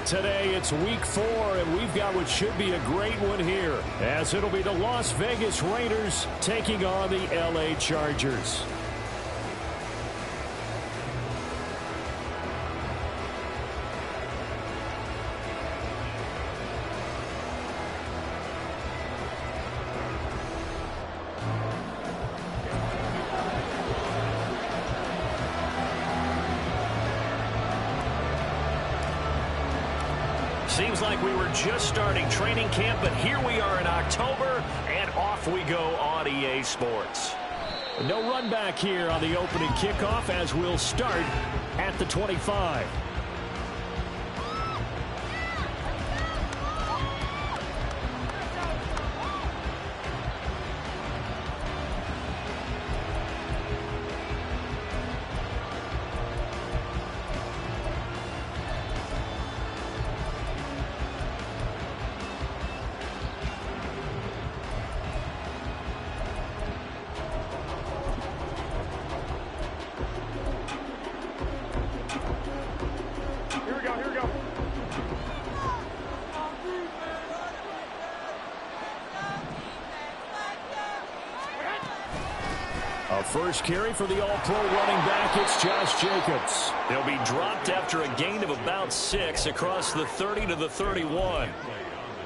today. It's week 4, and we've got what should be a great one here, as it'll be the Las Vegas Raiders taking on the LA Chargers. Seems like we were just starting training camp, but here we are in October, and off we go on EA Sports. No run back here on the opening kickoff as we'll start at the 25. First carry for the All-Pro running back, it's Josh Jacobs. He'll be dropped after a gain of about 6 across the 30 to the 31.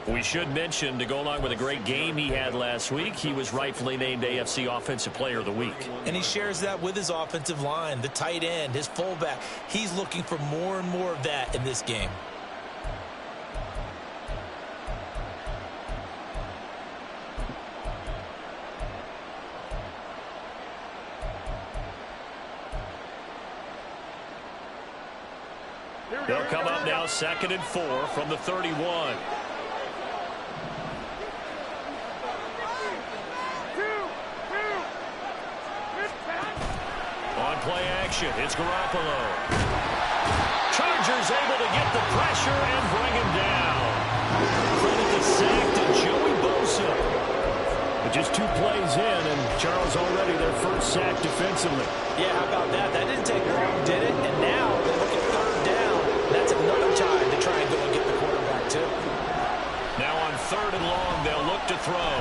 We should mention, to go along with a great game he had last week, he was rightfully named AFC Offensive Player of the Week. And he shares that with his offensive line, the tight end, his fullback. He's looking for more and more of that in this game. They'll come up now 2nd and 4 from the 31. On play action, it's Garoppolo. Chargers able to get the pressure and bring him down. Credit the sack to Joey Bosa. But just 2 plays in, and Charles already their first sack defensively. Yeah, how about that? That didn't take long, did it? And now they look at 3rd down. That's another time to try and go and get the quarterback, too. Now on 3rd and long, they'll look to throw.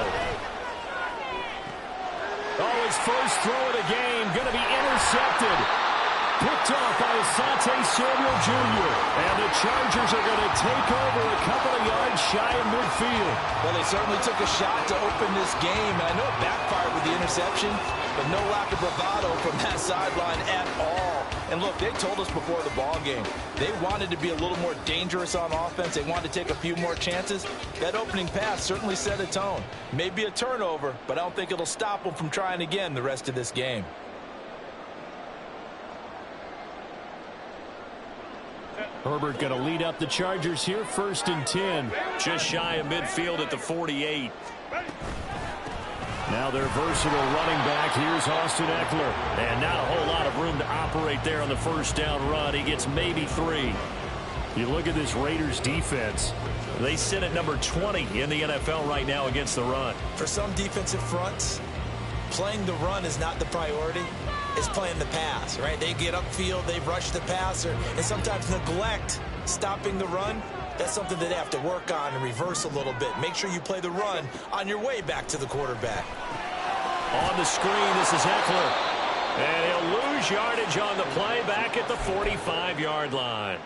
Oh, his first throw of the game, going to be intercepted. Picked off by Asante Samuel Jr. And the Chargers are going to take over a couple of yards shy of midfield. Well, they certainly took a shot to open this game. And I know it backfired with the interception, but no lack of bravado from that sideline at all. And look, they told us before the ball game, they wanted to be a little more dangerous on offense. They wanted to take a few more chances. That opening pass certainly set a tone. Maybe a turnover, but I don't think it'll stop them from trying again the rest of this game. Herbert going to lead up the Chargers here, 1st and 10. Just shy of midfield at the 48. Now their versatile running back, here's Austin Eckler. And not a whole lot of room to operate there on the first down run. He gets maybe 3. You look at this Raiders defense. They sit at number 20 in the NFL right now against the run. For some defensive fronts, playing the run is not the priority. It's playing the pass, right? They get upfield, they rush the passer, and sometimes neglect stopping the run. That's something that they have to work on and reverse a little bit. Make sure you play the run on your way back to the quarterback. On the screen, this is Eckler. And he'll lose yardage on the play back at the 45-yard line.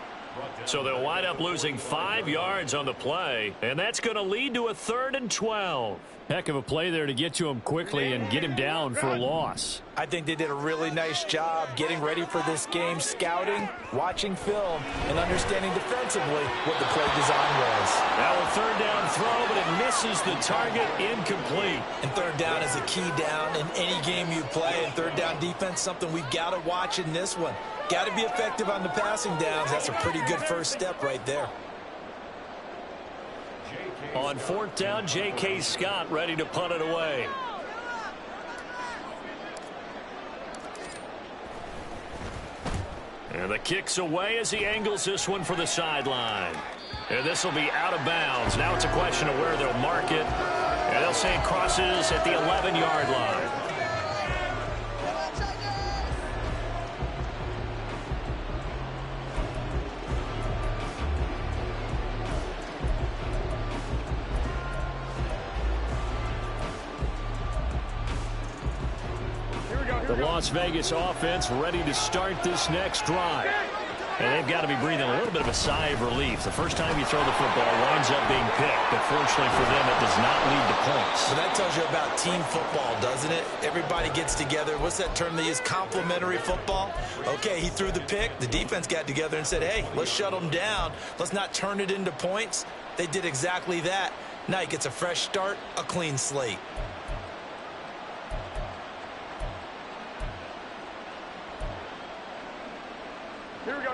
So they'll wind up losing 5 yards on the play, and that's going to lead to a 3rd and 12. Heck of a play there to get to him quickly and get him down for a loss. I think they did a really nice job getting ready for this game, scouting, watching film, and understanding defensively what the play design was. Now a 3rd down throw, but it misses the target, incomplete. And 3rd down is a key down in any game you play. And 3rd down defense, something we've got to watch in this one. Got to be effective on the passing downs. That's a pretty good first step right there. On 4th down, J.K. Scott ready to punt it away. And the kick's away as he angles this one for the sideline. And this will be out of bounds. Now it's a question of where they'll mark it. And they'll say it crosses at the 11-yard line. The Las Vegas offense ready to start this next drive. And they've got to be breathing a little bit of a sigh of relief. The first time you throw the football winds up being picked, but fortunately for them, it does not lead to points. But that tells you about team football, doesn't it? Everybody gets together. What's that term they use? Complementary football? Okay, he threw the pick. The defense got together and said, hey, let's shut them down. Let's not turn it into points. They did exactly that. Now he gets a fresh start, a clean slate.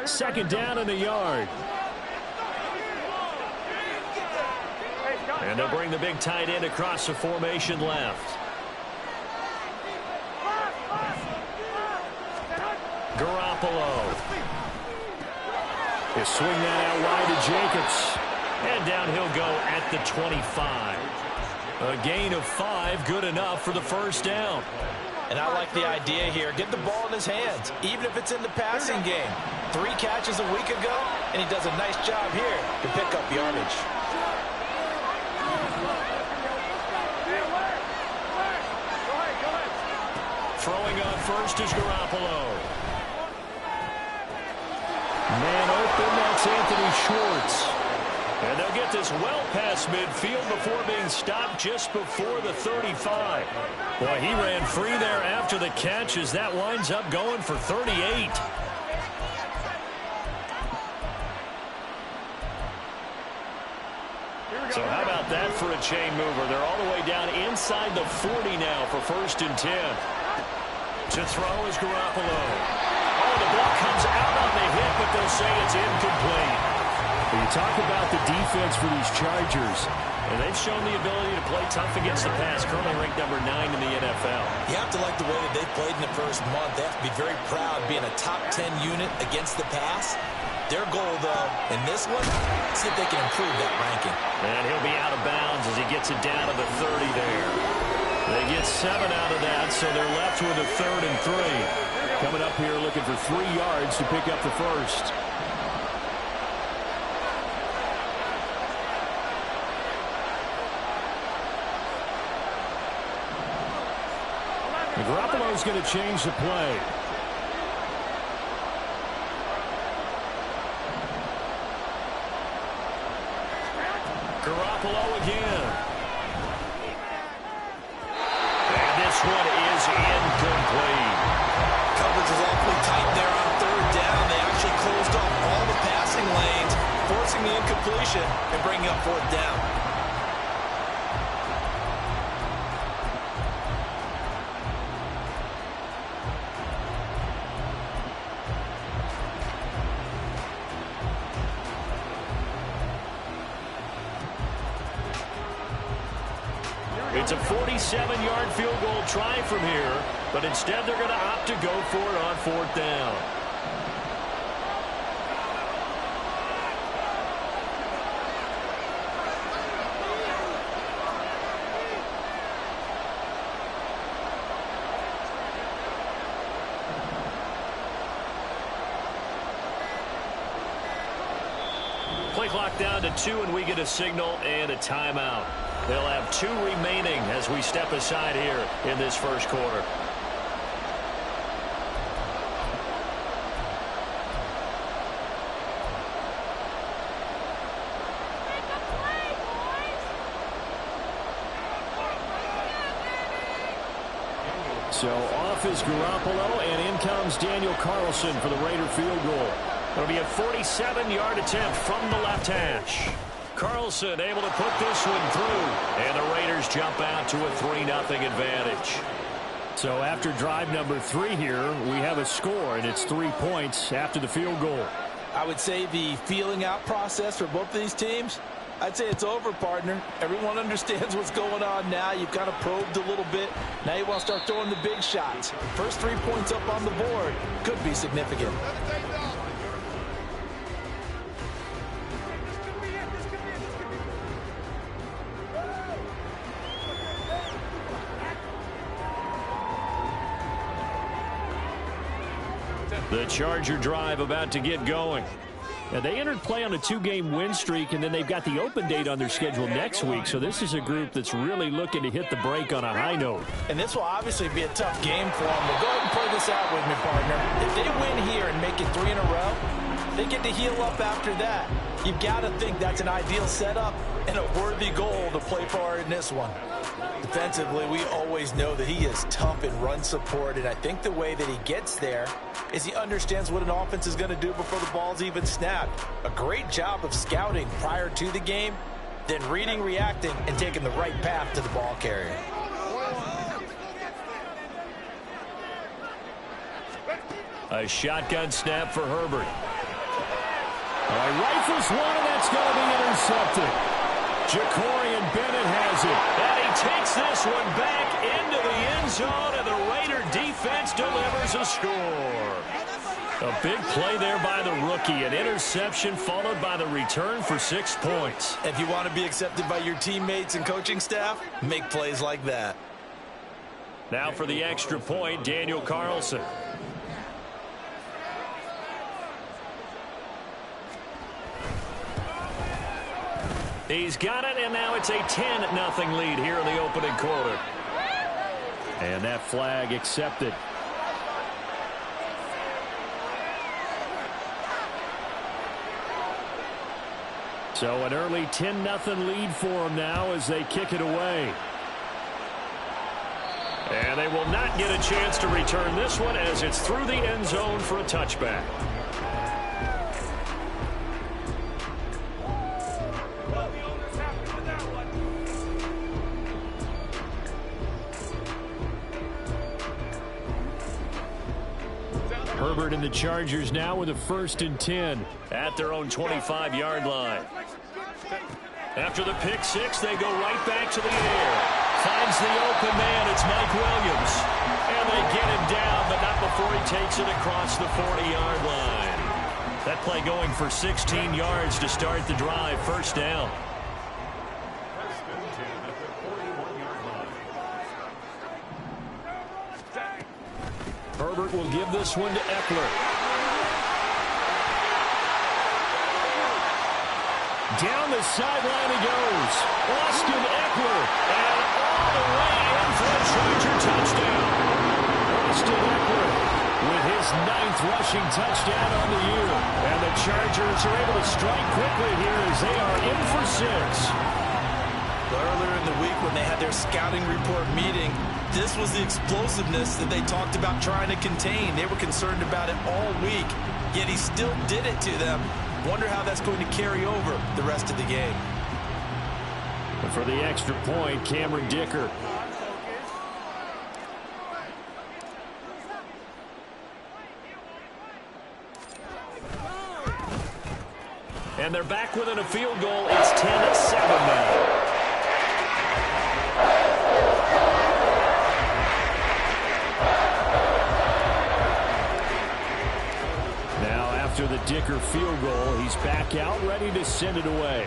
Second down in the yard. And they'll bring the big tight end across the formation left. Garoppolo. They swing that out wide to Jacobs. And down he'll go at the 25. A gain of 5, good enough for the first down. And I like the idea here. Get the ball in his hands, even if it's in the passing game. 3 catches a week ago, and he does a nice job here to pick up yardage. Throwing on first is Garoppolo. Man open, that's Anthony Schwartz. And they'll get this well past midfield before being stopped just before the 35. Boy, he ran free there after the catch as that winds up going for 38. So how about that for a chain mover? They're all the way down inside the 40 now for 1st and 10. To throw is Garoppolo. Oh, the ball comes out on the hit, but they'll say it's incomplete. When you talk about the defense for these Chargers, and they've shown the ability to play tough against the pass, currently ranked number 9 in the NFL. You have to like the way that they played in the first month. They have to be very proud being a top 10 unit against the pass. Their goal, though, in this one, see if they can improve that ranking. And he'll be out of bounds as he gets it down to the 30 there. They get 7 out of that, so they're left with a 3rd and 3. Coming up here looking for 3 yards to pick up the first. Garoppolo's going to change the play. Garoppolo again. And this one is incomplete. Coverage is awfully tight there on 3rd down. They actually closed off all the passing lanes, forcing the incompletion and bringing up 4th down. It's a 47-yard field goal try from here, but instead they're going to opt to go for it on 4th down. Play clock down to 2, and we get a signal and a timeout. They'll have 2 remaining as we step aside here in this first quarter. So off is Garoppolo, and in comes Daniel Carlson for the Raider field goal. It'll be a 47-yard attempt from the left hash. Carlson able to put this one through, and the Raiders jump out to a 3-0 advantage. So after drive number 3 here, we have a score, and it's 3 points after the field goal. I would say the feeling out process for both of these teams, I'd say it's over, partner. Everyone understands what's going on now. You've kind of probed a little bit. Now you want to start throwing the big shots. First 3 points up on the board could be significant. The Charger drive about to get going. Now, they entered play on a 2-game win streak, and then they've got the open date on their schedule next week. So this is a group that's really looking to hit the break on a high note. And this will obviously be a tough game for them. But go ahead and play this out with me, partner. If they win here and make it 3 in a row, they get to heal up after that. You've got to think that's an ideal setup and a worthy goal to play for in this one. Defensively, we always know that he is tough in run support, and I think the way that he gets there is he understands what an offense is going to do before the ball's even snapped. A great job of scouting prior to the game, then reading, reacting, and taking the right path to the ball carrier. A shotgun snap for Herbert. Rifles one, and that's going to be intercepted. Jacorian Bennett has it. And he takes this one back into the end zone, and the Raider defense delivers a score. A big play there by the rookie. An interception followed by the return for 6 points. If you want to be accepted by your teammates and coaching staff, make plays like that. Now for the extra point, Daniel Carlson. He's got it, and now it's a 10-0 lead here in the opening quarter. And that flag accepted. So an early 10-0 lead for them now as they kick it away. And they will not get a chance to return this one as it's through the end zone for a touchback. Herbert and the Chargers now with a 1st and 10. At their own 25-yard line. After the pick six, they go right back to the air. Finds the open man. It's Mike Williams. And they get him down, but not before he takes it across the 40-yard line. That play going for 16 yards to start the drive. 1st down. Herbert will give this one to Eckler. Down the sideline he goes. Austin Eckler. And all the way in for a Charger touchdown. Austin Eckler with his 9th rushing touchdown on the year. And the Chargers are able to strike quickly here as they are in for 6. Earlier in the week when they had their scouting report meeting, this was the explosiveness that they talked about trying to contain. They were concerned about it all week, yet he still did it to them. Wonder how that's going to carry over the rest of the game. And for the extra point, Cameron Dicker. And they're back within a field goal. It's 10-7 now. After the Dicker field goal, he's back out, ready to send it away.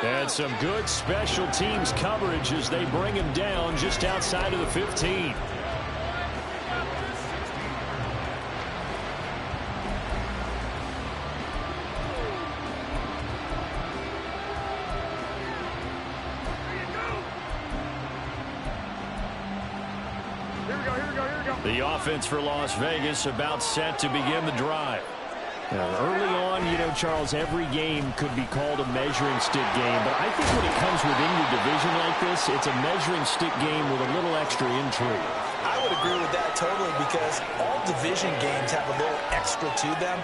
And some good special teams coverage as they bring him down just outside of the 15. The offense for Las Vegas about set to begin the drive. Now, early on, Charles, every game could be called a measuring stick game, but I think when it comes within your division like this, it's a measuring stick game with a little extra intrigue. I would agree with that totally because all division games have a little extra to them.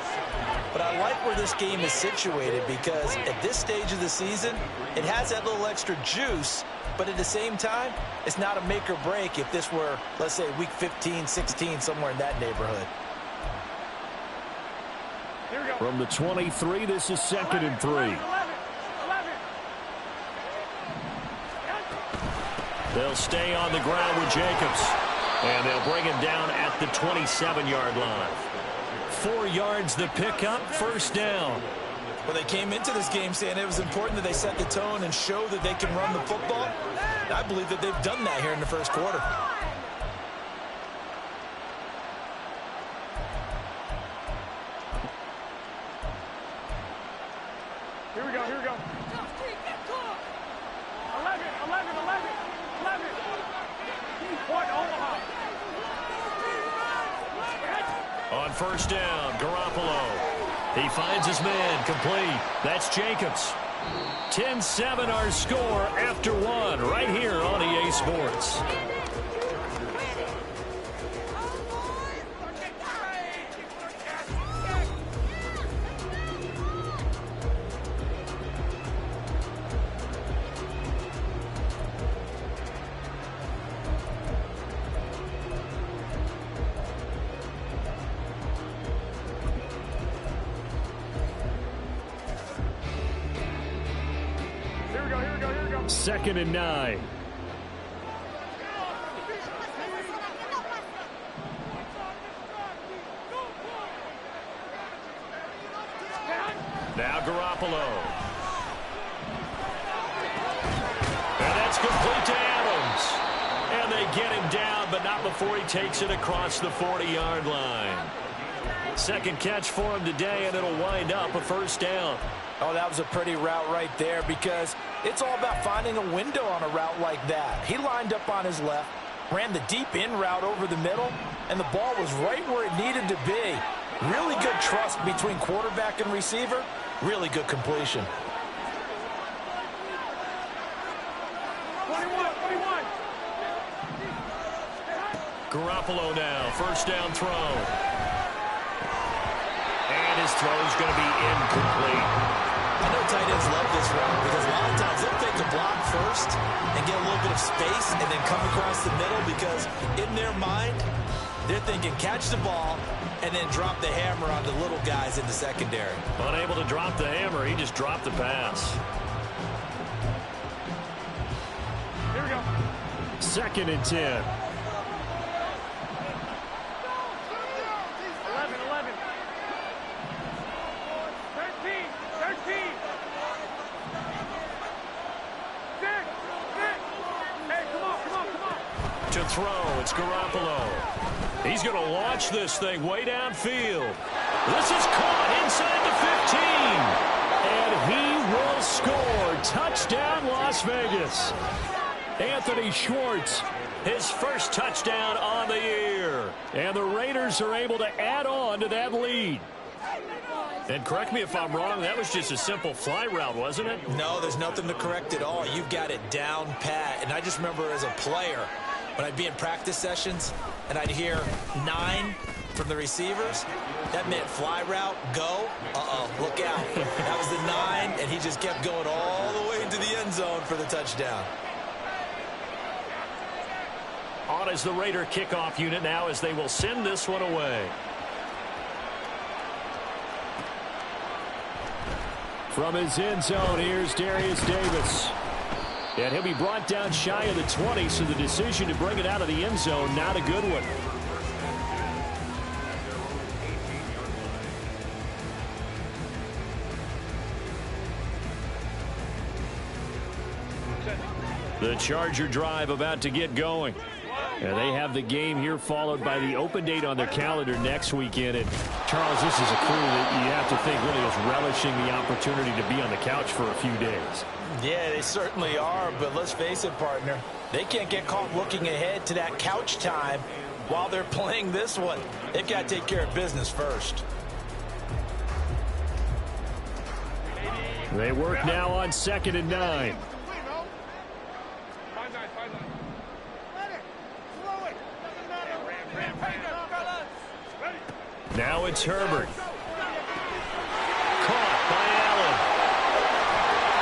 But I like where this game is situated because at this stage of the season, it has that little extra juice. But at the same time, it's not a make or break if this were, let's say, week 15, 16, somewhere in that neighborhood. From the 23, this is 2nd and 3. They'll stay on the ground with Jacobs. And they'll bring him down at the 27-yard line. 4 yards the pickup, 1st down. Well, they came into this game saying it was important that they set the tone and show that they can run the football. I believe that they've done that here in the 1st quarter. On first down, Garoppolo. He finds his man, complete. That's Jacobs. 10-7 our score after one right here on EA Sports. Second and 9. Now Garoppolo. And that's complete to Adams. And they get him down, but not before he takes it across the 40-yard line. Second catch for him today, and it'll wind up a first down. Oh, that was a pretty route right there because it's all about finding a window on a route like that. He lined up on his left, ran the deep in route over the middle, and the ball was right where it needed to be. Really good trust between quarterback and receiver. Really good completion. 21. Garoppolo now, first down throw. And his throw's going to be incomplete. I know tight ends love this route because a lot of times they'll take the block first and get a little bit of space and then come across the middle because in their mind, they're thinking catch the ball and then drop the hammer on the little guys in the secondary. Unable to drop the hammer, he just dropped the pass. Here we go. Second and 10. 11. 13. 6. Hey, come on. To throw, it's Garoppolo. He's going to launch this thing way downfield. This is caught inside the 15. And he will score. Touchdown, Las Vegas. Anthony Schwartz, his first touchdown on the year. And the Raiders are able to add on to that lead. And correct me if I'm wrong, that was just a simple fly route, wasn't it? No, there's nothing to correct at all. You've got it down pat. And I just remember as a player, when I'd be in practice sessions and I'd hear 9 from the receivers, that meant fly route, go, look out. That was the 9, and he just kept going all the way into the end zone for the touchdown. On as the Raider kickoff unit now as they will send this one away. From his end zone, here's Darius Davis. And he'll be brought down shy of the 20, so the decision to bring it out of the end zone, not a good one. The Charger drive about to get going. And they have the game here followed by the open date on their calendar next weekend. And Charles, this is a crew that you have to think really is relishing the opportunity to be on the couch for a few days. Yeah, they certainly are, but let's face it, partner. They can't get caught looking ahead to that couch time while they're playing this one. They've got to take care of business first. They work now on 2nd and 9. Now it's Herbert. Caught by Allen.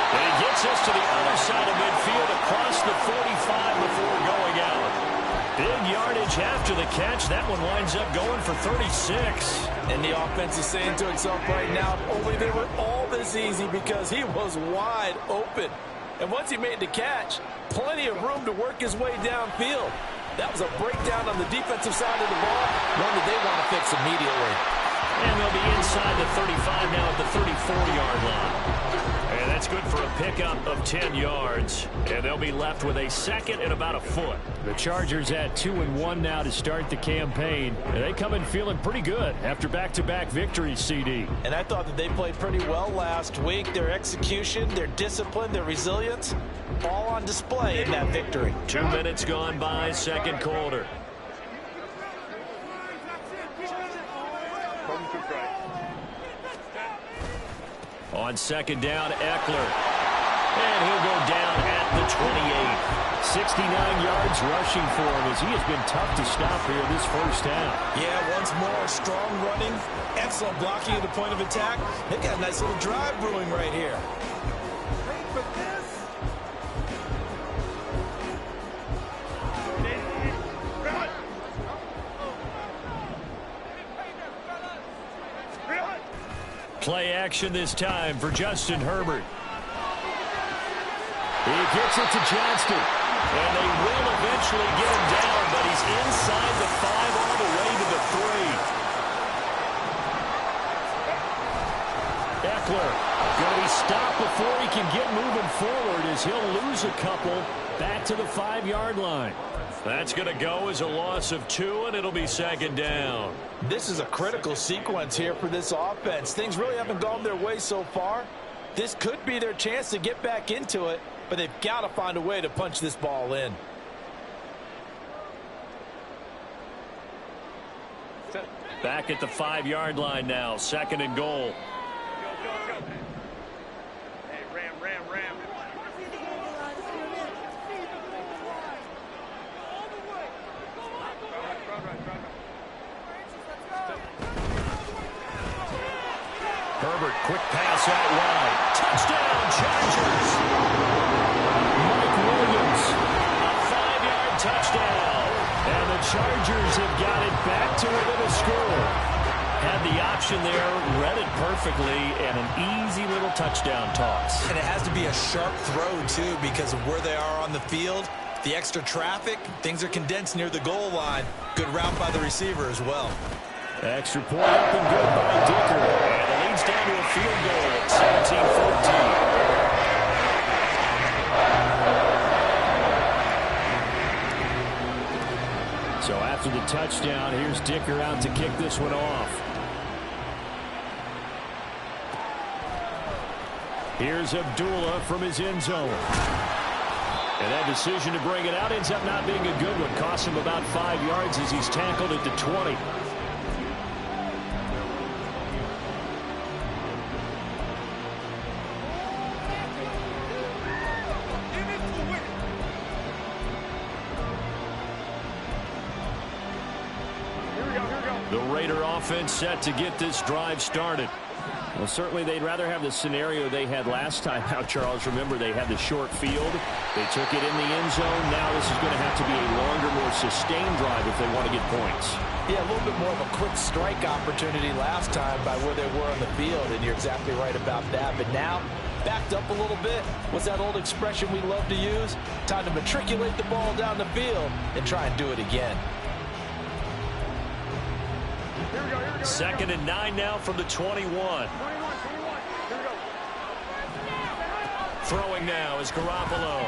And he gets us to the other side of midfield across the 45 before going out. Big yardage after the catch. That one winds up going for 36. And the offense is saying to itself right now, only they were all this easy because he was wide open. And once he made the catch, plenty of room to work his way downfield. That was a breakdown on the defensive side of the ball, one that they want to fix immediately. And they'll be inside the 35 now at the 34-yard line. And that's good for a pickup of 10 yards. And they'll be left with a second and about a foot. The Chargers at 2-1 now to start the campaign. And they come in feeling pretty good after back-to-back victories, CD. And I thought that they played pretty well last week. Their execution, their discipline, their resilience, all on display in that victory. 2 minutes gone by, second quarter. On second down, Eckler. And he'll go down at the 28. 69 yards rushing for him as he has been tough to stop here this first half. Yeah, once more, strong running, excellent blocking at the point of attack. They've got a nice little drive brewing right here. Play action this time for Justin Herbert. He gets it to Johnston. And they will eventually get him down, but he's inside the 5 all the way to the 3. Eckler going to be stopped before he can get moving forward as he'll lose a couple back to the 5-yard line. That's going to go as a loss of 2, and it'll be second down. This is a critical sequence here for this offense. Things really haven't gone their way so far. This could be their chance to get back into it, but they've got to find a way to punch this ball in. Back at the 5-yard line now, second and goal. Hey, Ram. Herbert, quick pass out wide. Touchdown, Chargers. Mike Williams, a 5-yard touchdown. And the Chargers have got it back to within a score. Had the option there, read it perfectly, and an easy little touchdown toss. And it has to be a sharp throw, too, because of where they are on the field. The extra traffic, things are condensed near the goal line. Good route by the receiver as well. Extra point up and good by Dicker. And it leads down to a field goal at 17-14. So after the touchdown, here's Dicker out to kick this one off. Here's Abdullah from his end zone. And that decision to bring it out ends up not being a good one. Costs him about 5 yards as he's tackled at the 20. The Raider offense set to get this drive started. Well, certainly they'd rather have the scenario they had last time out, Charles. Remember, they had the short field. They took it in the end zone. Now this is going to have to be a longer, more sustained drive if they want to get points. Yeah, a little bit more of a quick strike opportunity last time by where they were on the field, and you're exactly right about that. But now, backed up a little bit. What's that old expression we love to use? Time to matriculate the ball down the field and try and do it again. Second and 9 now from the 21. Throwing now is Garoppolo.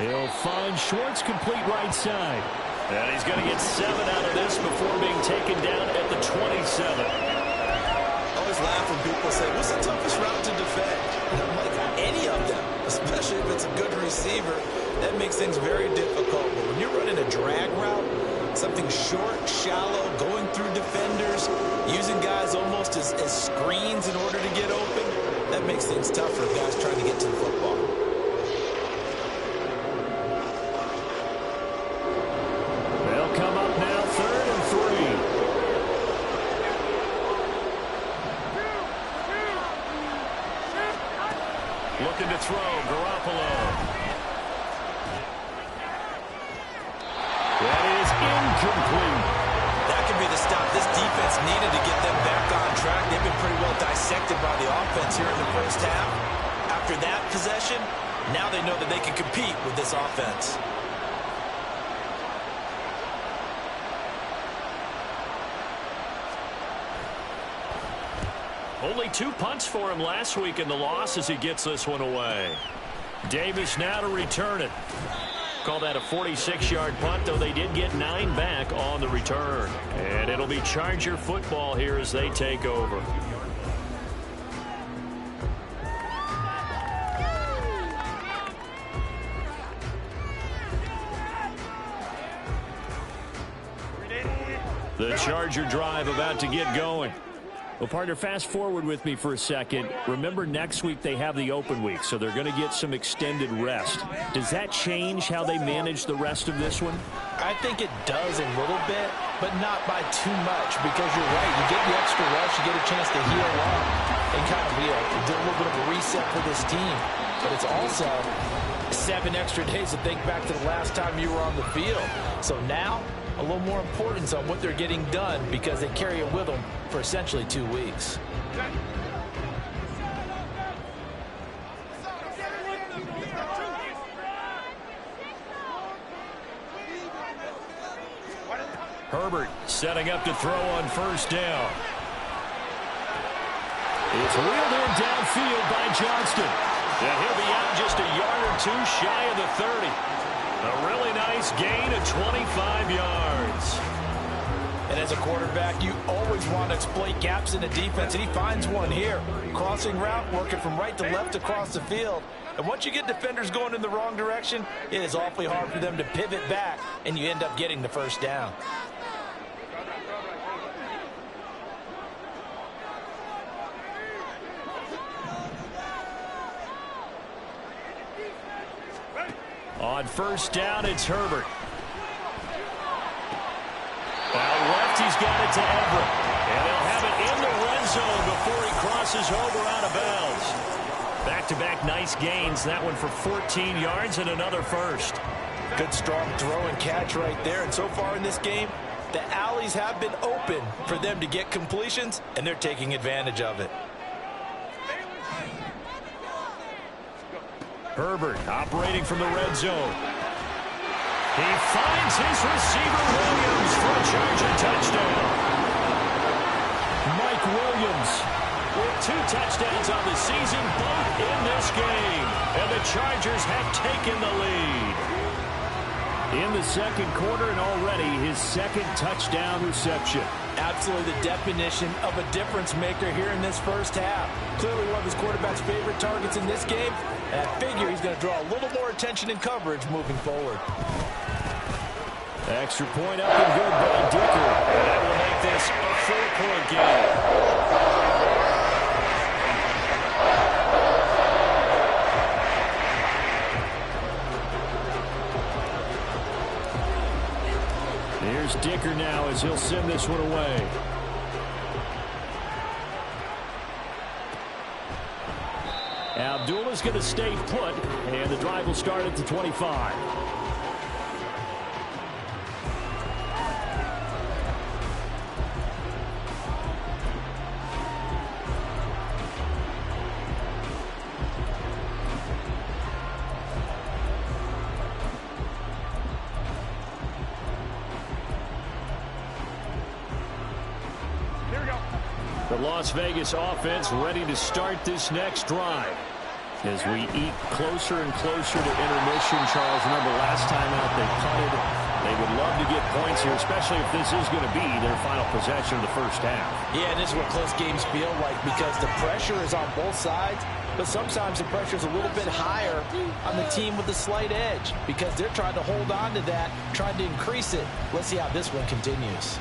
He'll find Schwartz complete right side. And he's going to get 7 out of this before being taken down at the 27. Always laugh when people say, what's the toughest route to defend? And I'm like, any of them, especially if it's a good receiver. That makes things very difficult. But when you're running a drag route, something short, shallow, going through defenders, using guys almost as screens in order to get open, that makes things tough for guys trying to get to the football. They'll come up now, 3rd and 3. Looking to throw, Garoppolo. That is incomplete. That could be the stop this defense needed to get them back on track. They've been pretty well dissected by the offense here in the first half. After that possession, now they know that they can compete with this offense. Only 2 punts for him last week in the loss as he gets this one away. Davis now to return it. Call that a 46-yard punt, though they did get 9 back on the return. And it'll be Charger football here as they take over. The Charger drive about to get going. Well, partner, fast forward with me for a second. Remember, next week they have the open week, so they're going to get some extended rest. Does that change how they manage the rest of this one? I think it does a little bit, but not by too much, because you're right. You get the extra rest, you get a chance to heal up and kind of do a little bit of a reset for this team. But it's also 7 extra days to think back to the last time you were on the field. So now, a little more importance on what they're getting done, because they carry it with them for essentially 2 weeks. Herbert setting up to throw on first down. It's wheeled in downfield by Johnston. And he'll be out just a yard or two shy of the 30. A really nice gain of 25 yards. And as a quarterback, you always want to exploit gaps in the defense, and he finds one here. Crossing route, working from right to left across the field. And once you get defenders going in the wrong direction, it is awfully hard for them to pivot back, and you end up getting the first down. On first down, it's Herbert. Out left, he's got it to Everett. And they'll have it in the red zone before he crosses over out of bounds. Back-to-back nice gains. That one for 14 yards and another first. Good strong throw and catch right there. And so far in this game, the alleys have been open for them to get completions, and they're taking advantage of it. Herbert operating from the red zone. He finds his receiver Williams for a Charger touchdown. Mike Williams with 2 touchdowns on the season, both in this game. And the Chargers have taken the lead. In the second quarter, and already his second touchdown reception. Absolutely the definition of a difference maker here in this first half. Clearly one of his quarterback's favorite targets in this game. And I figure he's going to draw a little more attention and coverage moving forward. Extra point up and good by Dicker. And that will make this a 4-point game. Here's Dicker now as he'll send this one away. Abdullah's going to stay put, and the drive will start at the 25. The Las Vegas offense ready to start this next drive. As we eat closer and closer to intermission, Charles, remember last time out they punted. They would love to get points here, especially if this is going to be their final possession of the first half. Yeah, and this is what close games feel like, because the pressure is on both sides, but sometimes the pressure is a little bit higher on the team with the slight edge, because they're trying to hold on to that, trying to increase it. Let's see how this one continues.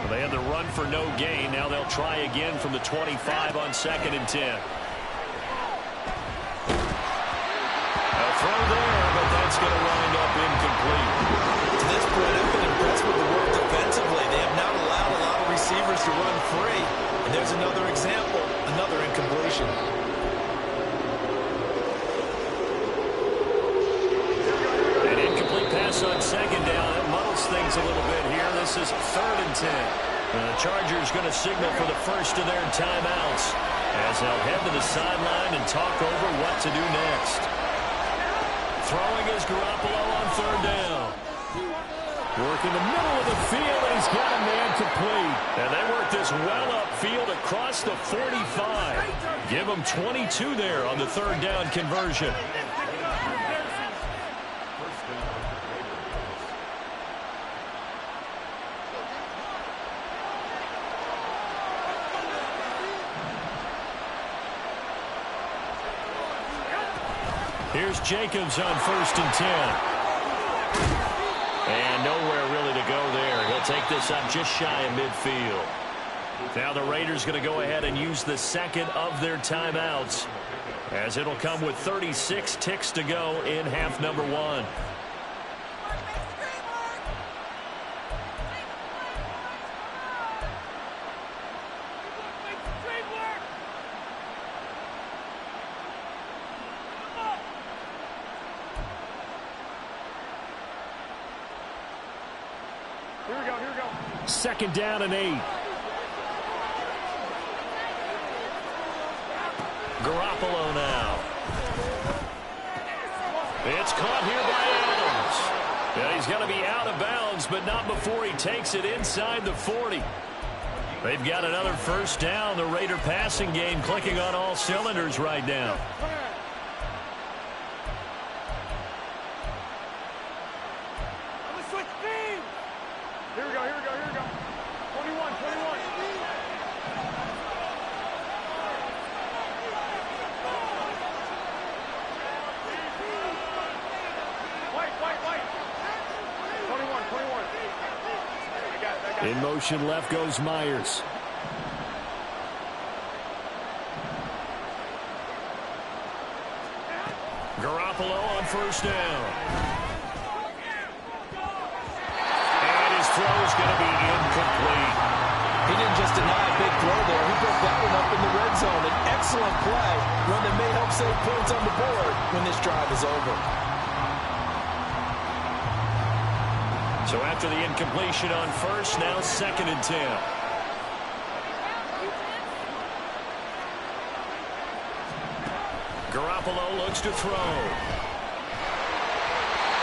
They had the run for no gain. Now they'll try again from the 25 on 2nd and 10. A throw there, but that's going to wind up incomplete. To this point, I've been impressed with the work defensively. They have not allowed a lot of receivers to run free. And there's another example, another incompletion. An incomplete pass on 2nd down. That muddles things a little bit here. This is 3rd and 10. The Chargers going to signal for the first of their timeouts as they'll head to the sideline and talk over what to do next. Throwing is Garoppolo on 3rd down. Work in the middle of the field, and he's got a man complete. And they work this well upfield across the 45. Give them 22 there on the 3rd down conversion. Here's Jacobs on 1st and 10. And nowhere really to go there. He'll take this up just shy of midfield. Now the Raiders going to go ahead and use the second of their timeouts, as it'll come with 36 ticks to go in half number one. Here we go, here we go. Second down and 8. Garoppolo now. It's caught here by Adams. Yeah, he's going to be out of bounds, but not before he takes it inside the 40. They've got another first down. The Raider passing game clicking on all cylinders right now. Here we go, here we go, here we go. 21, 21. White. 21. I got it. In motion left goes Myers. Garoppolo on first down. And his throw is going to be incomplete. He didn't just deny a big throw there. He broke that one up in the red zone. An excellent play, one that may help save points on the board when this drive is over. So after the incompletion on first, now 2nd and 10. Garoppolo looks to throw.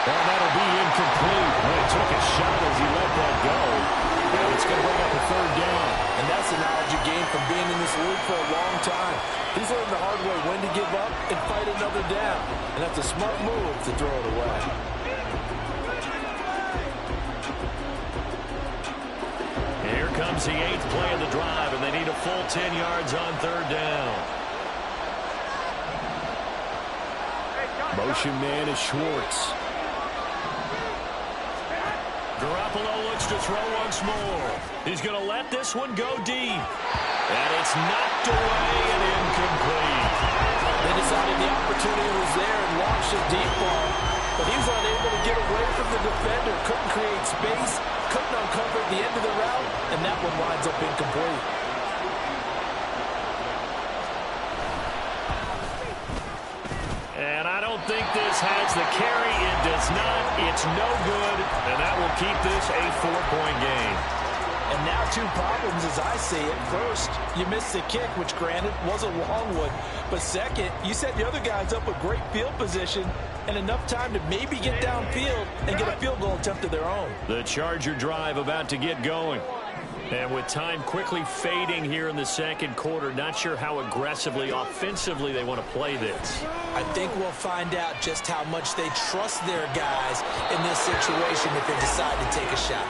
And that'll be incomplete. Well, he took a shot as he let that go. And it's going to bring up a 3rd down. And that's the knowledge you gain from being in this league for a long time. He's learned the hard way when to give up and fight another down. And that's a smart move to throw it away. Here comes the 8th play of the drive, and they need a full 10 yards on 3rd down. Motion man is Schwartz. Garoppolo looks to throw once more. He's going to let this one go deep. And it's knocked away and incomplete. They decided the opportunity was there and launched a deep ball. But he was unable to get away from the defender. Couldn't create space. Couldn't uncover the end of the route. And that one winds up incomplete. And I don't think this has the carry. It does not. It's no good. And that will keep this a 4-point game. And now 2 problems as I see it. First, you missed the kick, which granted was a long one. But second, you set the other guys up with great field position and enough time to maybe get downfield and get a field goal attempt of their own. The Charger drive about to get going. And with time quickly fading here in the 2nd quarter, not sure how aggressively, offensively they want to play this. I think we'll find out just how much they trust their guys in this situation if they decide to take a shot.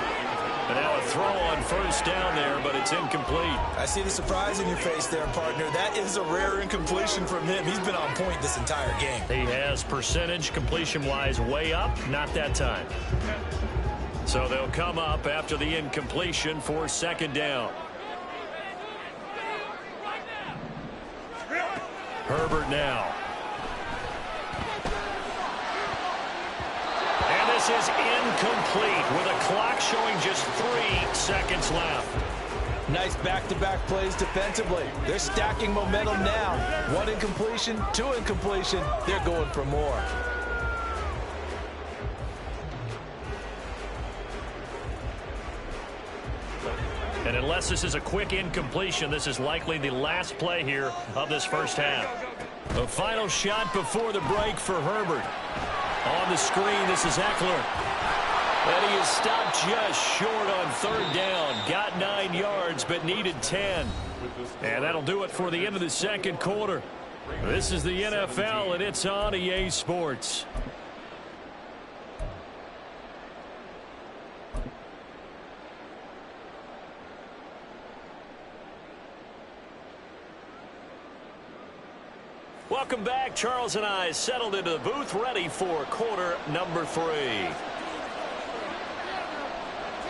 And now a throw on first down there, but it's incomplete. I see the surprise in your face there, partner. That is a rare incompletion from him. He's been on point this entire game. He has percentage completion-wise way up, not that time. So they'll come up after the incompletion for 2nd down. Herbert now. And this is incomplete with a clock showing just 3 seconds left. Nice back-to-back plays defensively. They're stacking momentum now. 1 incompletion, 2 incompletion. They're going for more. And unless this is a quick incompletion, this is likely the last play here of this first half. The final shot before the break for Herbert. On the screen, this is Eckler. And he is stopped just short on 3rd down. Got 9 yards, but needed 10. And that'll do it for the end of the 2nd quarter. This is the NFL, and it's on EA Sports. Welcome back. Charles and I settled into the booth, ready for quarter number 3.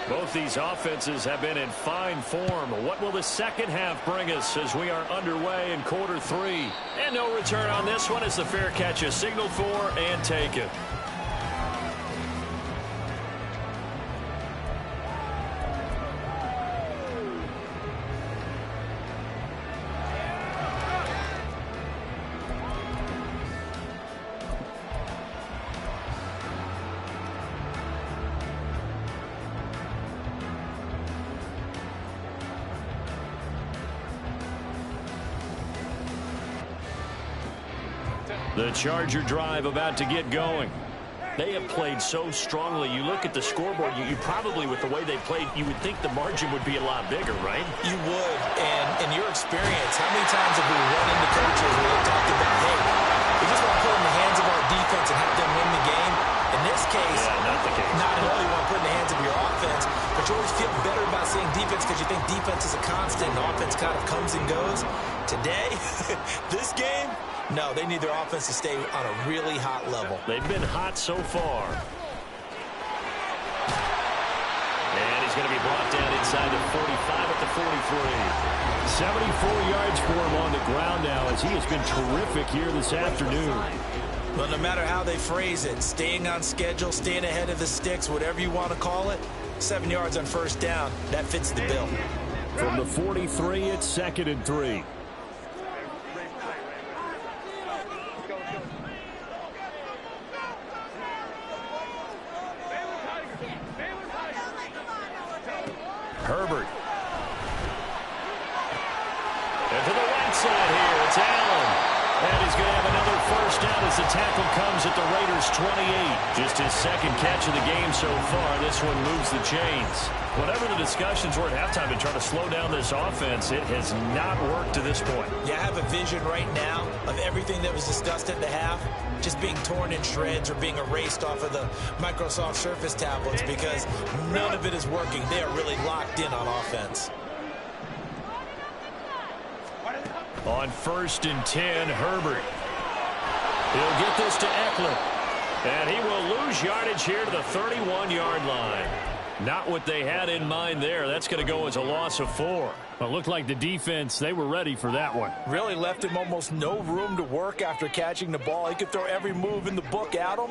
Both these offenses have been in fine form. What will the second half bring us as we are underway in quarter 3? And no return on this one as the fair catch is signaled for and taken. The Charger drive about to get going. They have played so strongly. You look at the scoreboard, you probably, with the way they played, you would think the margin would be a lot bigger, right? You would. And in your experience, how many times have we run into coaches where they talked about, hey, we just want to put it in the hands of our defense and have them win the game? In this case, not the case. Not at all. You want to put it in the hands of your offense, but you always feel better about saying defense because you think defense is a constant and offense kind of comes and goes. Today, this game, no, they need their offense to stay on a really hot level. They've been hot so far. And he's going to be brought down inside the 45 at the 43. 74 yards for him on the ground now as he has been terrific here this afternoon. Well, no matter how they phrase it, staying on schedule, staying ahead of the sticks, whatever you want to call it, 7 yards on first down, that fits the bill. From the 43, it's 2nd and 3. Herbert. And to the right side here, it's Allen. And he's going to have another first down as the tackle comes at the Raiders' 28. Just his second catch of the game so far. This one moves the chains. Whatever the discussions were at halftime to try to slow down this offense, it has not worked to this point. Yeah, I have a vision right now of everything that was discussed at the half just being torn in shreds or being erased off of the Microsoft Surface tablets because none of it is working. They are really locked in on offense. On 1st and 10, Herbert. He'll get this to Eckler. And he will lose yardage here to the 31-yard line. Not what they had in mind there. That's going to go as a loss of 4. Well, it looked like the defense, they were ready for that one. Really left him almost no room to work after catching the ball. He could throw every move in the book at him.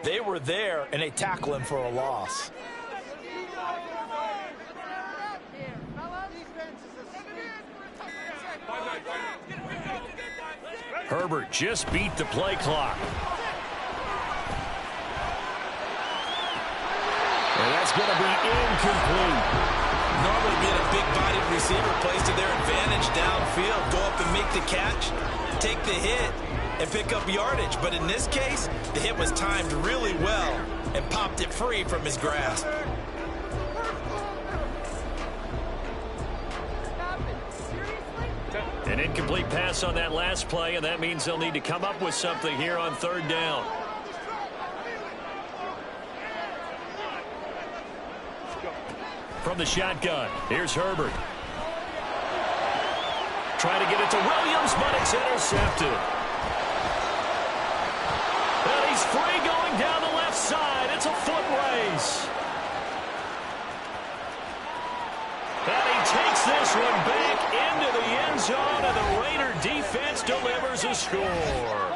They were there, and they tackle him for a loss. Herbert just beat the play clock. And that's going to be incomplete. Normally being a big-bodied receiver plays to their advantage downfield. Go up and make the catch, take the hit, and pick up yardage. But in this case, the hit was timed really well and popped it free from his grasp. An incomplete pass on that last play, and that means they'll need to come up with something here on 3rd down. From the shotgun, here's Herbert. Trying to get it to Williams, but it's intercepted. And he's free going down the left side. It's a foot race. And he takes this one back into the end zone, and the Raider defense delivers a score.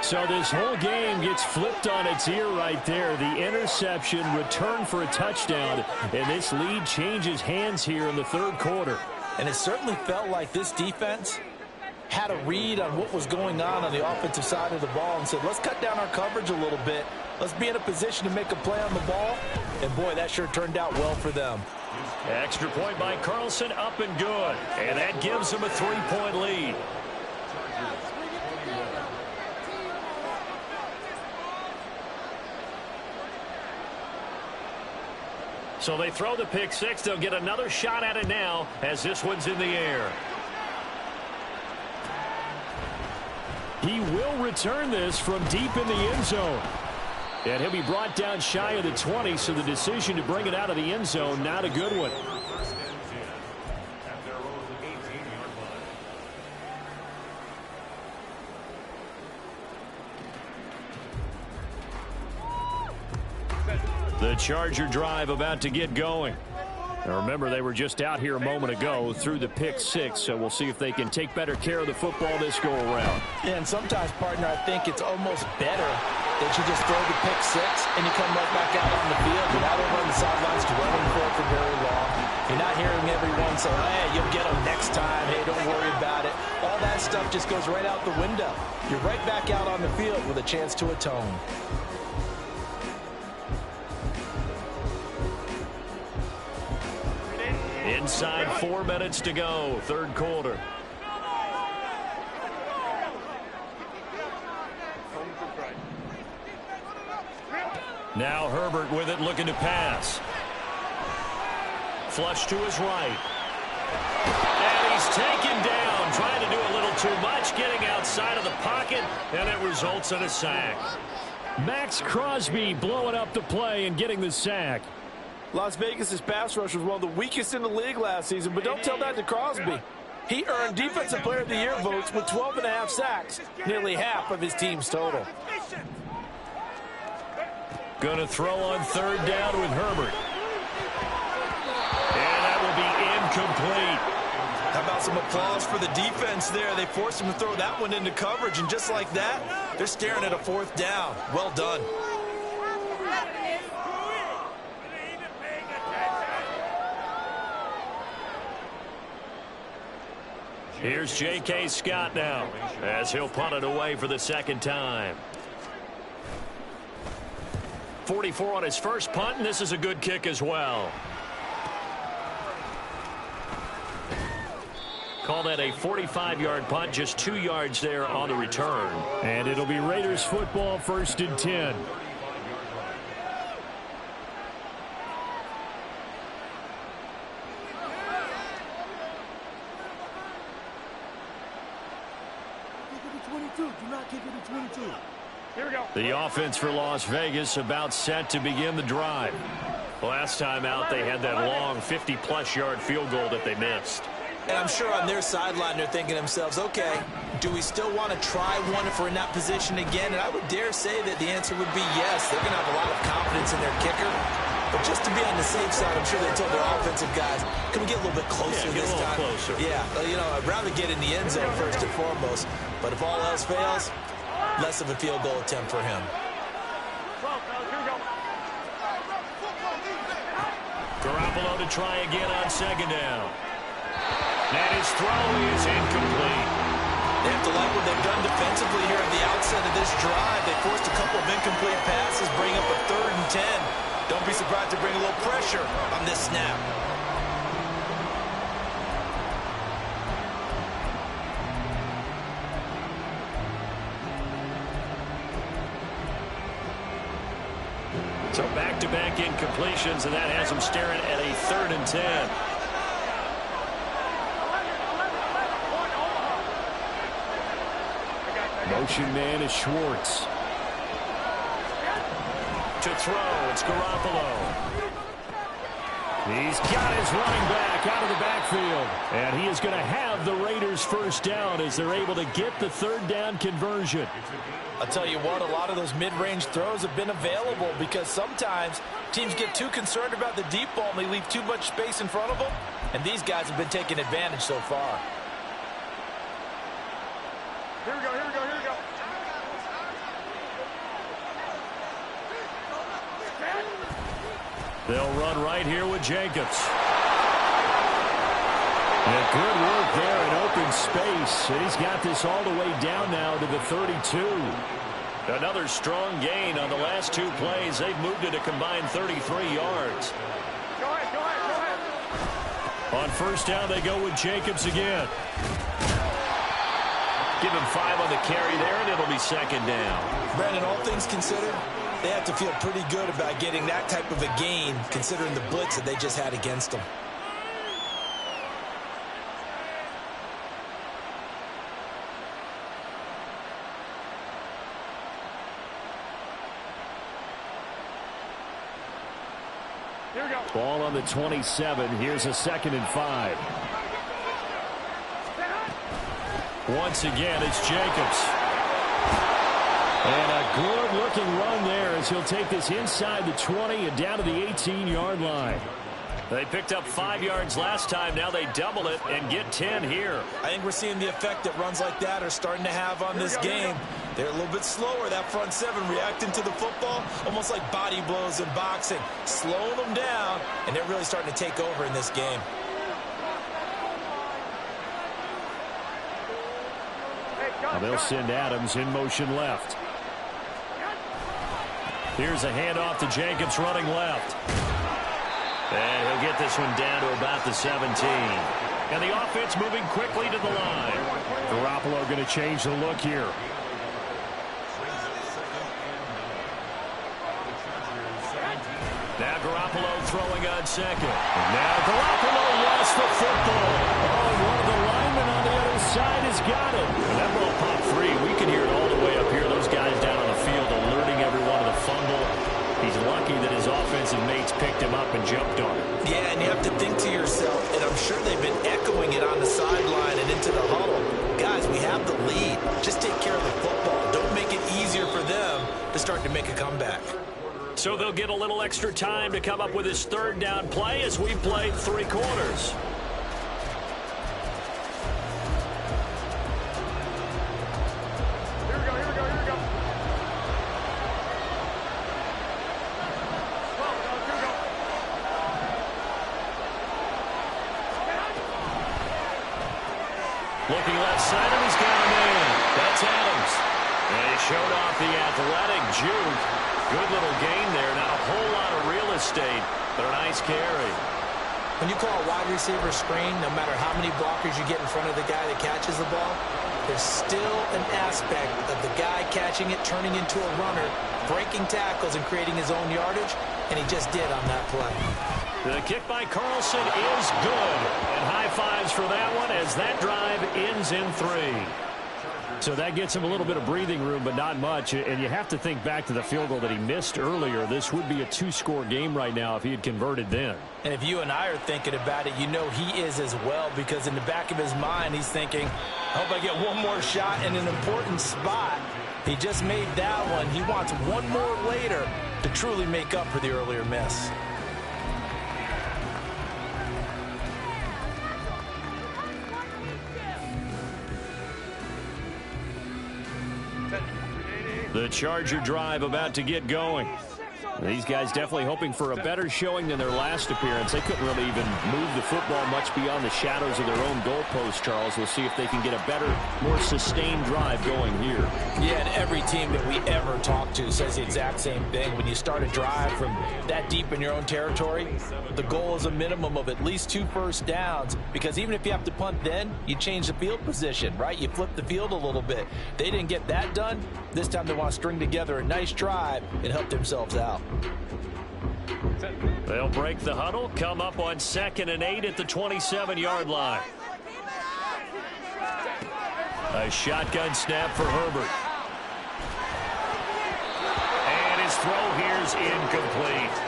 So this whole game gets flipped on its ear right there. The interception, return for a touchdown, and this lead changes hands here in the 3rd quarter. And it certainly felt like this defense had a read on what was going on the offensive side of the ball and said, let's cut down our coverage a little bit. Let's be in a position to make a play on the ball. And, boy, that sure turned out well for them. Extra point by Carlson, up and good. And that gives them a 3-point lead. So they throw the pick six. They'll get another shot at it now as this one's in the air. He will return this from deep in the end zone. And he'll be brought down shy of the 20, so the decision to bring it out of the end zone, not a good one. The Charger drive about to get going. Now remember, they were just out here a moment ago through the pick six, so we'll see if they can take better care of the football this go-around. Yeah, and sometimes, partner, I think it's almost better that you just throw the pick six and you come right back out on the field. You're not over on the sidelines dwelling for very long. You're not hearing everyone say, hey, you'll get them next time. Hey, don't worry about it. All that stuff just goes right out the window. You're right back out on the field with a chance to atone. Inside 4 minutes to go, third quarter. Now Herbert with it, looking to pass. Flush to his right. And he's taken down, trying to do a little too much, getting outside of the pocket, and it results in a sack. Max Crosby blowing up the play and getting the sack. Las Vegas' pass rush was one of the weakest in the league last season, but don't tell that to Crosby. He earned Defensive Player of the Year votes with 12.5 sacks, nearly half of his team's total. Going to throw on third down with Herbert. And that will be incomplete. How about some applause for the defense there? They forced him to throw that one into coverage, and just like that, they're staring at a fourth down. Well done. Here's J.K. Scott now, as he'll punt it away for the second time. 44 on his first punt, and this is a good kick as well. Call that a 45-yard punt, just 2 yards there on the return. And it'll be Raiders football, 1st and 10. The offense for Las Vegas about set to begin the drive. Last time out, they had that long 50-plus yard field goal that they missed. And I'm sure on their sideline they're thinking to themselves, okay, do we still want to try one if we're in that position again? And I would dare say that the answer would be yes. They're going to have a lot of confidence in their kicker. But just to be on the safe side, I'm sure they told their offensive guys, can we get a little bit closer this time? Closer. Yeah, you know, I'd rather get in the end zone first and foremost. But if all else fails, less of a field goal attempt for him. Garoppolo to try again on second down. And his throw is incomplete. They have to like what they've done defensively here at the outset of this drive. They forced a couple of incomplete passes, bring up a 3rd and 10. Don't be surprised to bring a little pressure on this snap. So back-to-back incompletions, and that has them staring at a 3rd and 10. Motion man is Schwartz. To throw, it's Garoppolo. He's got his running back out of the backfield. And he is going to have the Raiders first down as they're able to get the 3rd down conversion. I'll tell you what, a lot of those mid-range throws have been available because sometimes teams get too concerned about the deep ball and they leave too much space in front of them. And these guys have been taking advantage so far. Here we go, here we go, here we go. They'll run right here with Jacobs. And good work there in open space. And he's got this all the way down now to the 32. Another strong gain on the last 2 plays. They've moved it a combined 33 yards. Go ahead, go ahead, go ahead. On first down, they go with Jacobs again. Give him 5 on the carry there, and it'll be second down. Brandon, all things considered, they have to feel pretty good about getting that type of a gain, considering the blitz that they just had against them. Here we go. Ball on the 27. Here's a 2nd and 5. Once again, it's Jacobs. And a good-looking run there as yards. He'll take this inside the 20 and down to the 18-yard line. They picked up 5 yards last time. Now they double it and get 10 here. I think we're seeing the effect that runs like that are starting to have on this game. They're a little bit slower. That front seven reacting to the football, almost like body blows in boxing, slowing them down, and they're really starting to take over in this game. Well, they'll send Adams in motion left. Here's a handoff to Jacobs running left. And he'll get this one down to about the 17. And the offense moving quickly to the line. Garoppolo going to change the look here. Now Garoppolo throwing on second. And now Garoppolo lost the football. Oh, one of the linemen on the other side has got it. And that ball popped free. We can hear it all the way up here. Those guys down on the field alerting everyone of the fumble. He's lucky that his offensive mates picked him up and jumped on him. Yeah, and you have to think to yourself, and I'm sure they've been echoing it on the sideline and into the huddle. Guys, we have the lead. Just take care of the football. Don't make it easier for them to start to make a comeback. So they'll get a little extra time to come up with his third down play as we played 3 quarters. Looking left side, and he's got a man. That's Adams. And he showed off the athletic juke. Good little gain there. Not a whole lot of real estate, but a nice carry. When you call a wide receiver screen, no matter how many blockers you get in front of the guy that catches the ball, there's still an aspect of the guy catching it, turning into a runner, breaking tackles and creating his own yardage, and he just did on that play. The kick by Carlson is good. And high fives for that one as that drive ends in 3. So that gets him a little bit of breathing room, but not much. And you have to think back to the field goal that he missed earlier. This would be a 2-score game right now if he had converted then. And if you and I are thinking about it, you know he is as well, because in the back of his mind, he's thinking, I hope I get one more shot in an important spot. He just made that one. He wants one more later to truly make up for the earlier miss. The Charger drive about to get going. These guys definitely hoping for a better showing than their last appearance. They couldn't really even move the football much beyond the shadows of their own goalpost, Charles. We'll see if they can get a better, more sustained drive going here. Yeah, and every team that we ever talk to says the exact same thing. When you start a drive from that deep in your own territory, the goal is a minimum of at least 2 first downs, because even if you have to punt then, you change the field position, right? You flip the field a little bit. They didn't get that done. This time they want to string together a nice drive and help themselves out. They'll break the huddle, come up on 2nd and 8 at the 27-yard line. A shotgun snap for Herbert. And his throw here's incomplete.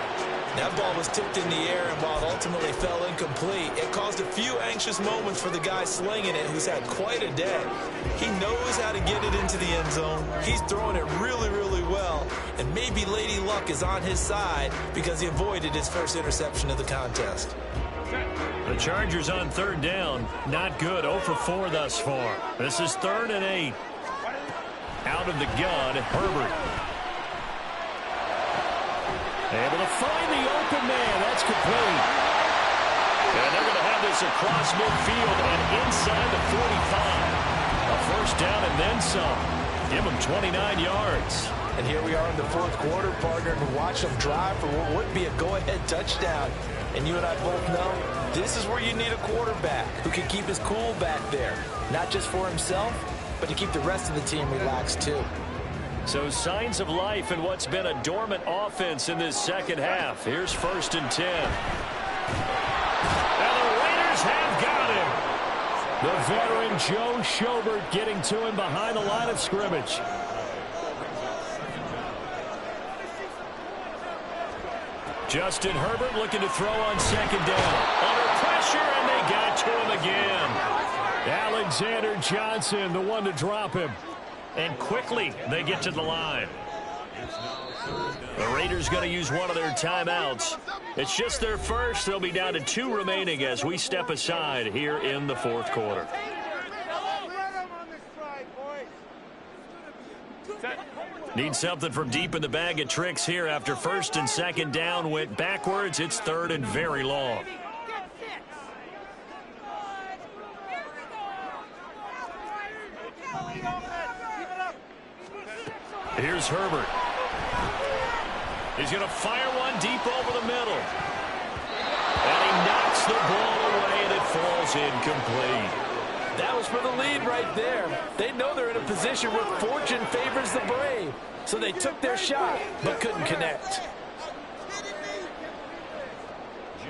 That ball was tipped in the air, and while it ultimately fell incomplete, it caused a few anxious moments for the guy slinging it, who's had quite a day. He knows how to get it into the end zone. He's throwing it really, really well, and maybe Lady Luck is on his side because he avoided his first interception of the contest. The Chargers on 3rd down. Not good. 0 for 4 thus far. This is 3rd and 8. Out of the gun, Herbert. Able to find the open man. That's complete. And they're going to have this across midfield and inside the 45. A first down and then some. Give them 29 yards. And here we are in the 4th quarter, partner, to watch them drive for what would be a go-ahead touchdown. And you and I both know this is where you need a quarterback who can keep his cool back there. Not just for himself, but to keep the rest of the team relaxed too. So signs of life in what's been a dormant offense in this second half. Here's 1st and 10. And the Raiders have got him. The veteran Joe Schobert getting to him behind the line of scrimmage. Justin Herbert looking to throw on 2nd down. Under pressure, and they got to him again. Alexander Johnson, the one to drop him. And quickly, they get to the line. The Raiders going to use one of their timeouts. It's just their first. They'll be down to 2 remaining as we step aside here in the fourth quarter. Need something from deep in the bag of tricks here after first and second down went backwards. It's third and very long. Here's Herbert. He's going to fire one deep over the middle. And he knocks the ball away, and it falls incomplete. That was for the lead right there. They know they're in a position where fortune favors the brave. So they took their shot, but couldn't connect.